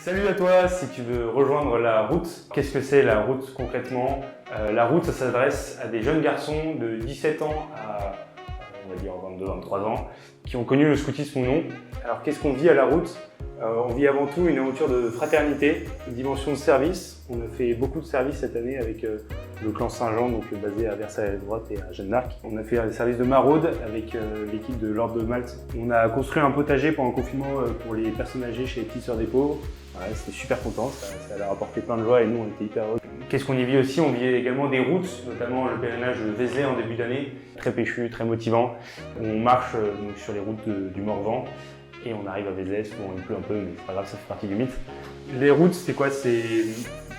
Salut à toi, si tu veux rejoindre la route, qu'est-ce que c'est la route concrètement? La route, ça s'adresse à des jeunes garçons de 17 ans à, on va dire 22-23 ans, qui ont connu le scoutisme ou non. Alors qu'est-ce qu'on vit à la route? On vit avant tout une aventure de fraternité, une dimension de service. On a fait beaucoup de services cette année avec le clan Saint-Jean, donc basé à Versailles-la-Droite et à Jeanne d'Arc. On a fait des services de maraude avec l'équipe de l'Ordre de Malte. On a construit un potager pendant le confinement pour les personnes âgées chez les Petites Sœurs des Pauvres. Ouais, c'était super content, ça leur a apporté plein de joie et nous on était hyper heureux. Qu'est-ce qu'on y vit aussi? On vit également des routes, notamment le pèlerinage de Vézelay en début d'année, très péchu, très motivant. On marche donc, sur les routes du Morvan et on arrive à Vézelay, souvent il pleut un peu mais c'est pas grave, ça fait partie du mythe. Les routes c'est quoi? C'est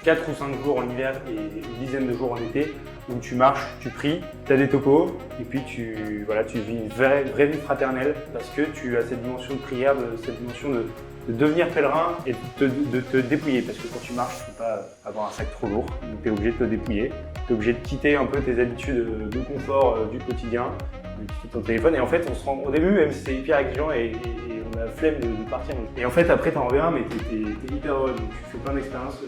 4 ou 5 jours en hiver et une dizaine de jours en été où tu marches, tu pries, tu as des topos et puis tu vis une vraie vie fraternelle parce que tu as cette dimension de prière, cette dimension de devenir pèlerin et de te dépouiller parce que quand tu marches, tu ne peux pas avoir un sac trop lourd, donc tu es obligé de te dépouiller, tu es obligé de quitter un peu tes habitudes de confort du quotidien, tu quittes ton téléphone et en fait on se rend au début même si c'est hyper exigeant et on a la flemme de partir et en fait après t'en reviens mais t'es hyper heureux donc tu fais plein d'expériences.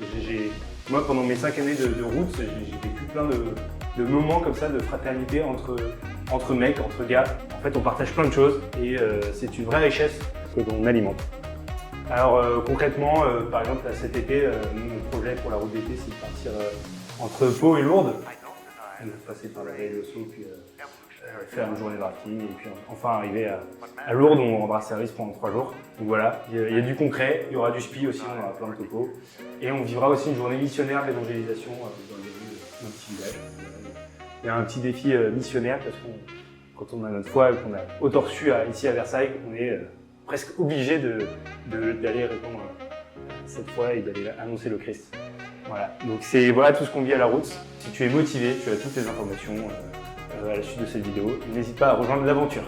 Moi pendant mes 5 années de route j'ai vécu plein de moments comme ça de fraternité entre mecs, entre gars. En fait on partage plein de choses et c'est une vraie richesse que l'on alimente. Alors concrètement, par exemple cet été, mon projet pour la route d'été c'est de partir entre Pau et Lourdes. On va passer par la vallée de Sault, puis faire une journée de rafting et puis enfin arriver à Lourdes où on rendra service pendant 3 jours. Donc voilà, il y a du concret, il y aura du spi aussi, on aura plein de topos. Et on vivra aussi une journée missionnaire d'évangélisation dans le début d'un petit village. Il y a un petit défi missionnaire parce que quand on a notre foi et qu'on a autant reçu ici à Versailles, on est presque obligé d'aller répondre cette foi et d'aller annoncer le Christ. Voilà, donc c'est tout ce qu'on vit à la route. Si tu es motivé, tu as toutes les informations à la suite de cette vidéo. N'hésite pas à rejoindre l'aventure.